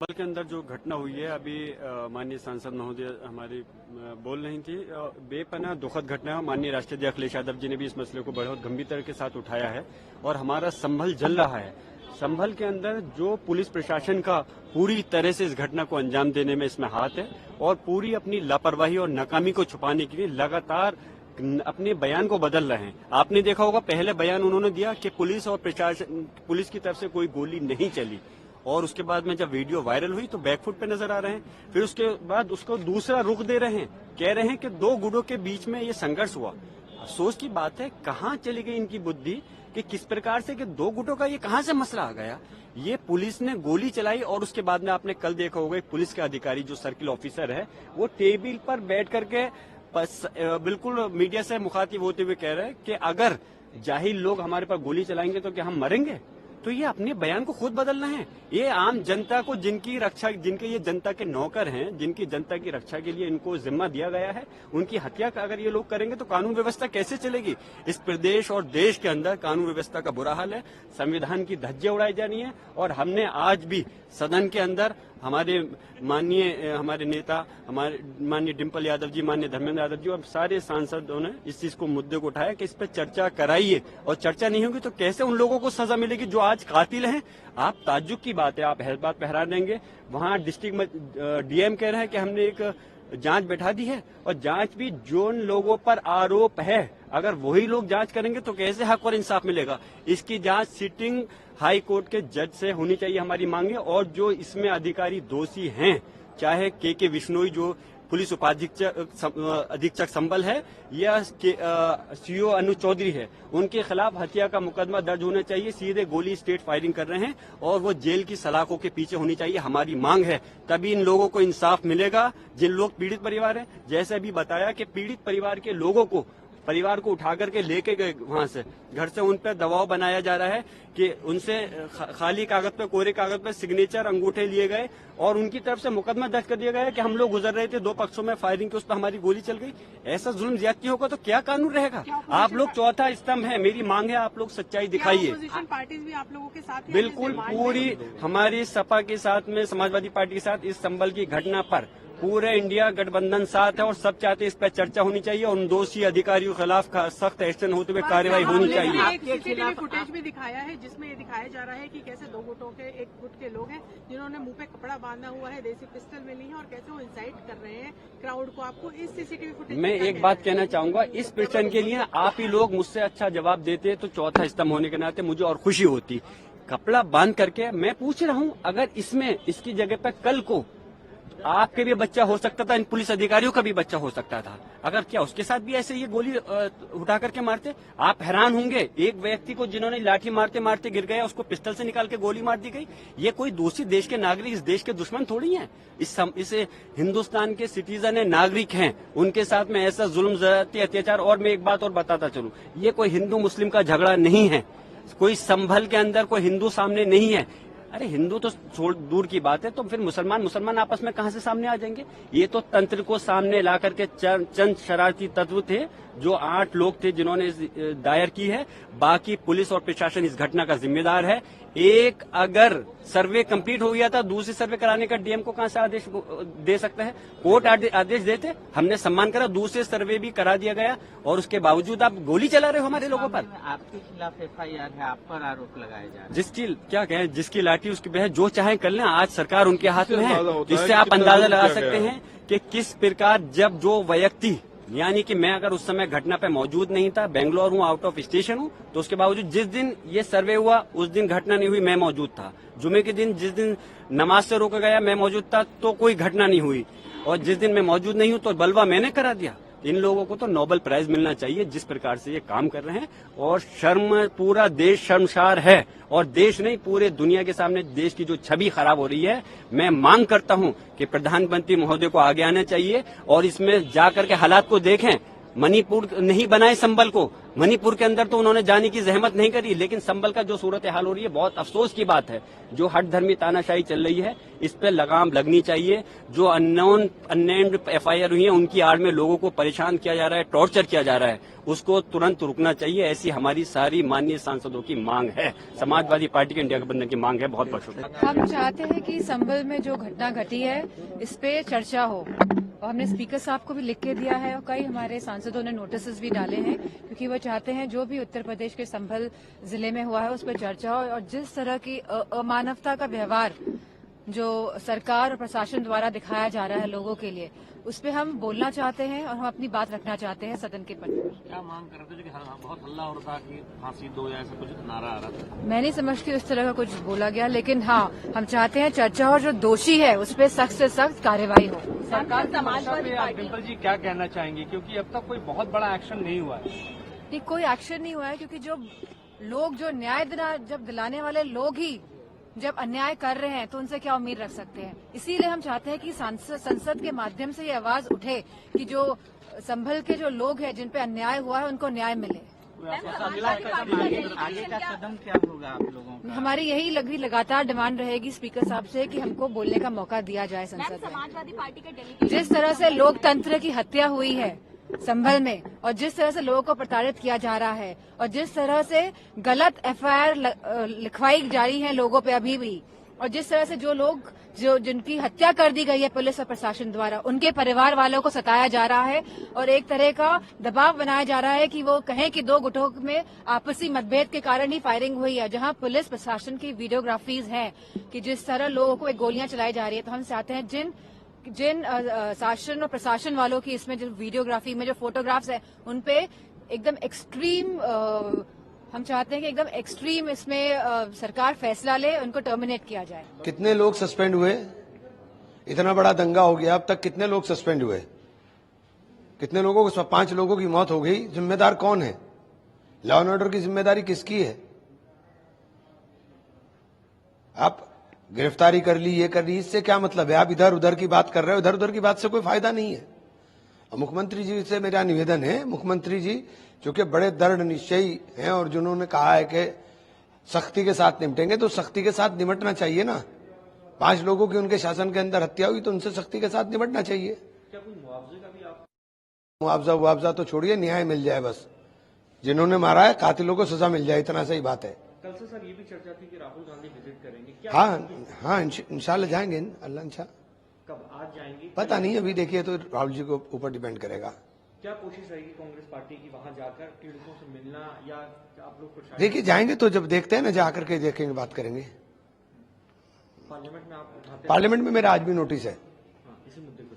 संभल के अंदर जो घटना हुई है अभी माननीय सांसद महोदय हमारी बोल रही थी, बेपनाह दुखद घटना है। माननीय राष्ट्रीय अध्यक्ष अखिलेश यादव जी ने भी इस मसले को बहुत गंभीरता के साथ उठाया है और हमारा संभल जल रहा है। संभल के अंदर जो पुलिस प्रशासन का पूरी तरह से इस घटना को अंजाम देने में इसमें हाथ है और पूरी अपनी लापरवाही और नाकामी को छुपाने के लिए लगातार अपने बयान को बदल रहे हैं। आपने देखा होगा पहले बयान उन्होंने दिया कि पुलिस और प्रशासन पुलिस की तरफ से कोई गोली नहीं चली और उसके बाद में जब वीडियो वायरल हुई तो बैकफुट पे नजर आ रहे हैं। फिर उसके बाद उसको दूसरा रुख दे रहे हैं, कह रहे हैं कि दो गुटों के बीच में ये संघर्ष हुआ। अफसोस की बात है कहां चली गई इनकी बुद्धि कि किस प्रकार से कि दो गुटों का ये कहां से मसला आ गया। ये पुलिस ने गोली चलाई और उसके बाद में आपने कल देखा होगा पुलिस के अधिकारी जो सर्किल ऑफिसर है वो टेबल पर बैठ करके बिल्कुल मीडिया से मुखातिब होते हुए कह रहे हैं कि अगर जाहिल लोग हमारे पर गोली चलाएंगे तो क्या हम मरेंगे। तो ये अपने बयान को खुद बदलना है। ये आम जनता को जिनकी रक्षा, जिनके ये जनता के नौकर हैं, जिनकी जनता की रक्षा के लिए इनको जिम्मा दिया गया है, उनकी हत्या अगर ये लोग करेंगे तो कानून व्यवस्था कैसे चलेगी। इस प्रदेश और देश के अंदर कानून व्यवस्था का बुरा हाल है, संविधान की धज्जियां उड़ाई जानी है। और हमने आज भी सदन के अंदर हमारे नेता हमारे माननीय डिम्पल यादव जी, माननीय धर्मेंद्र यादव जी और सारे सांसदों ने इस चीज को मुद्दे को उठाया कि इस पर चर्चा कराइए और चर्चा नहीं होगी तो कैसे उन लोगों को सजा मिलेगी जो आज कातिल हैं। आप ताज्जुब की बात है, आप बात पे हैरान रहेंगे। वहां डिस्ट्रिक्ट डीएम कह रहा है कि हमने एक जांच बैठा दी है और जांच भी जो लोगों पर आरोप है अगर वही लोग जांच करेंगे तो कैसे हक और इंसाफ मिलेगा। इसकी जांच सिटिंग हाई कोर्ट के जज से होनी चाहिए, हमारी मांगे। और जो इसमें अधिकारी दोषी हैं, चाहे के विश्नोई जो पुलिस अधीक्षक संभल है या सीओ अनु चौधरी है, उनके खिलाफ हत्या का मुकदमा दर्ज होना चाहिए। सीधे गोली स्टेट फायरिंग कर रहे हैं और वो जेल की सलाखों के पीछे होनी चाहिए, हमारी मांग है। तभी इन लोगों को इंसाफ मिलेगा जिन लोग पीड़ित परिवार हैं। जैसे अभी बताया कि पीड़ित परिवार के लोगों को परिवार को उठा करके लेके गए वहां से, घर से उन पर दबाव बनाया जा रहा है कि उनसे खाली कागज पे, कोरे कागज पे सिग्नेचर अंगूठे लिए गए और उनकी तरफ से मुकदमा दर्ज कर दिया गया है कि हम लोग गुजर रहे थे, दो पक्षों में फायरिंग की, उस पर हमारी गोली चल गई। ऐसा जुल्म ज्यादती होगा तो क्या कानून रहेगा। आप लोग चौथा स्तंभ है, मेरी मांग है आप लोग सच्चाई दिखाइए। पार्टीज भी आप लोगों के साथ बिल्कुल पूरी हमारी सपा के साथ में, समाजवादी पार्टी के साथ इस संभल की घटना पर पूरे इंडिया गठबंधन साथ है और सब चाहते इस पर चर्चा होनी चाहिए और उन दोषी अधिकारियों के खिलाफ सख्त एक्शन होते हुए कार्रवाई होनी चाहिए। सीसीटीवी फुटेज भी दिखाया है जिसमें ये दिखाया जा रहा है कि कैसे दो गुटों के, एक गुट के लोग हैं जिन्होंने मुंह पे कपड़ा बांधा हुआ है, देसी पिस्टल मिली है और कैसे वो इंसाइट कर रहे हैं क्राउड को। आपको इस सीसीटीवी फुटेज मैं एक बात कहना चाहूंगा, इस प्रश्न के लिए आप ही लोग मुझसे अच्छा जवाब देते तो चौथा स्तंभ होने के नाते मुझे और खुशी होती। कपड़ा बांध करके मैं पूछ रहा हूँ, अगर इसमें इसकी जगह पर कल को आपके भी बच्चा हो सकता था, इन पुलिस अधिकारियों का भी बच्चा हो सकता था, अगर क्या उसके साथ भी ऐसे ये गोली उठा करके मारते। आप हैरान होंगे, एक व्यक्ति को जिन्होंने लाठी मारते मारते गिर गया उसको पिस्टल से निकाल के गोली मार दी गई। ये कोई दूसरी देश के नागरिक इस देश के दुश्मन थोड़ी हैं। इस हिंदुस्तान के सिटीजन है, नागरिक हैं, उनके साथ में ऐसा जुल्म ज्यादती अत्याचार। और मैं एक बात और बताता चलूं, ये कोई हिंदू मुस्लिम का झगड़ा नहीं है, कोई संभल के अंदर कोई हिंदू सामने नहीं है। अरे हिंदू तो छोड़ दूर की बात है, तो फिर मुसलमान आपस में कहां से सामने आ जाएंगे। ये तो तंत्र को सामने ला करके चंद शरारती तत्व थे, जो 8 लोग थे जिन्होंने दायर की है। बाकी पुलिस और प्रशासन इस घटना का जिम्मेदार है। एक अगर सर्वे कंप्लीट हो गया था, दूसरी सर्वे कराने का डीएम को कहां से आदेश दे सकता है। कोर्ट आदेश देते, हमने सम्मान करा, दूसरे सर्वे भी करा दिया गया और उसके बावजूद आप गोली चला रहे हो हमारे लोगों पर। आपके खिलाफ FIR है, आप पर आरोप लगाए जा रहे हैं। जिसकी क्या कहें, जिसकी लाठी उसकी बहस, जो चाहे कर लें। आज सरकार उनके हाथ में है, इससे आप अंदाजा लगा सकते हैं कि किस प्रकार जब जो व्यक्ति, यानी कि मैं अगर उस समय घटना पे मौजूद नहीं था, बेंगलोर हूँ, आउट ऑफ स्टेशन हूँ, तो उसके बावजूद जिस दिन ये सर्वे हुआ उस दिन घटना नहीं हुई, मैं मौजूद था। जुमे के दिन जिस दिन नमाज से रोका गया मैं मौजूद था, तो कोई घटना नहीं हुई। और जिस दिन मैं मौजूद नहीं हूँ तो बलवा मैंने करा दिया। इन लोगों को तो नोबेल प्राइज मिलना चाहिए जिस प्रकार से ये काम कर रहे हैं। और शर्म, पूरा देश शर्मसार है और देश नहीं पूरे दुनिया के सामने देश की जो छवि खराब हो रही है। मैं मांग करता हूं कि प्रधानमंत्री महोदय को आगे आना चाहिए और इसमें जाकर के हालात को देखें। मणिपुर नहीं बनाए संभल को, मणिपुर के अंदर तो उन्होंने जाने की जहमत नहीं करी, लेकिन संभल का जो सूरत हाल हो रही है बहुत अफसोस की बात है। जो हट धर्मी तानाशाही चल रही है इस पे लगाम लगनी चाहिए। जो अननेम्ड FIR हुई है उनकी आड़ में लोगों को परेशान किया जा रहा है, टॉर्चर किया जा रहा है, उसको तुरंत रुकना चाहिए। ऐसी हमारी सारी माननीय सांसदों की मांग है, समाजवादी पार्टी के इंडिया गठबंधन की मांग है। बहुत बहुत शुक्रिया। हम चाहते हैं कि संभल में जो घटना घटी है इस पे चर्चा हो, और हमने स्पीकर साहब को भी लिख के दिया है और कई हमारे सांसदों ने नोटिस भी डाले हैं, क्योंकि वो चाहते हैं जो भी उत्तर प्रदेश के संभल जिले में हुआ है उस पर चर्चा हो। और जिस तरह की अमानवता का व्यवहार जो सरकार और प्रशासन द्वारा दिखाया जा रहा है लोगों के लिए, उस पर हम बोलना चाहते हैं और हम अपनी बात रखना चाहते हैं सदन के पट पर। क्या मांग कर रहे थे कि बहुत हल्ला हो रहा था कि फांसी दो या ऐसा कुछ नारा आ रहा था? मैं नहीं समझती उस तरह का कुछ बोला गया, लेकिन हाँ हम चाहते हैं चर्चा हो, जो दोषी है उस पर सख्त से सख्त कार्रवाई हो। सरकार समाजवादी पार्टी डिम्पल जी क्या कहना चाहेंगी, क्योंकि अब तक कोई बहुत बड़ा एक्शन नहीं हुआ है? नहीं, कोई एक्शन नहीं हुआ है, क्योंकि जो लोग जो न्याय जब दिलाने वाले लोग ही जब अन्याय कर रहे हैं तो उनसे क्या उम्मीद रख सकते हैं। इसीलिए हम चाहते हैं कि संसद के माध्यम से ये आवाज उठे कि जो संभल के जो लोग हैं जिन पे अन्याय हुआ है उनको न्याय मिले। आगे का कदम क्या होगा आप लोगों का? हमारी यही लगातार डिमांड रहेगी स्पीकर साहब से कि हमको बोलने का मौका दिया जाए संसद में। समाजवादी पार्टी के डेलीगेट जिस तरह से लोकतंत्र की हत्या हुई है संभल में, और जिस तरह से लोगों को प्रताड़ित किया जा रहा है, और जिस तरह से गलत FIR लिखवाई जा रही है लोगों पे अभी भी, और जिस तरह से जो लोग जिनकी हत्या कर दी गई है पुलिस और प्रशासन द्वारा, उनके परिवार वालों को सताया जा रहा है और एक तरह का दबाव बनाया जा रहा है कि वो कहें कि दो गुटों में आपसी मतभेद के कारण ही फायरिंग हुई है, जहां पुलिस प्रशासन की वीडियोग्राफीज हैं कि जिस तरह लोगों को गोलियां चलाई जा रही है। तो हम चाहते हैं जिन शासन और प्रशासन वालों की इसमें जो वीडियोग्राफी में जो फोटोग्राफ्स है उन पे एकदम एक्सट्रीम हम चाहते हैं कि एकदम एक्सट्रीम इसमें सरकार फैसला ले, उनको टर्मिनेट किया जाए। कितने लोग सस्पेंड हुए? इतना बड़ा दंगा हो गया, अब तक कितने लोग सस्पेंड हुए? कितने लोगों को 5 लोगों की मौत हो गई। जिम्मेदार कौन है? लॉ एंड ऑर्डर की जिम्मेदारी किसकी है? आप गिरफ्तारी कर ली, ये कर ली, इससे क्या मतलब है? आप इधर उधर की बात कर रहे हो, इधर उधर की बात से कोई फायदा नहीं है। और मुख्यमंत्री जी से मेरा निवेदन है, मुख्यमंत्री जी जो कि बड़े दृढ़ निश्चयी हैं और जिन्होंने कहा है कि सख्ती के साथ निपटेंगे, तो सख्ती के साथ निपटना चाहिए ना। 5 लोगों की उनके शासन के अंदर हत्या हुई तो उनसे सख्ती के साथ निपटना चाहिए। क्या कोई मुआवजे का भी आप? मुआवजा तो छोड़िए, न्याय मिल जाए बस। जिन्होंने मारा है कातिलों को सजा मिल जाए, इतना सही बात है। कल से सर ये भी चर्चा थी कि राहुल गांधी विजिट करेंगे, क्या? हाँ इंशाल्लाह जाएंगे, अल्लाह इंशा। कब? आज जाएंगे? पता नहीं, अभी देखिए तो राहुल जी को ऊपर डिपेंड करेगा। क्या कोशिश रहेगी कांग्रेस पार्टी की वहां जाकर पीड़ितों से मिलना, या आप लोग कुछ देखिए जाएंगे तो जब देखते हैं ना, जाकर के देखेंगे, बात करेंगे। पार्लियामेंट में आप उठाते हैं? पार्लियामेंट में मेरा आज भी नोटिस है। हाँ, इसी मुद्दे को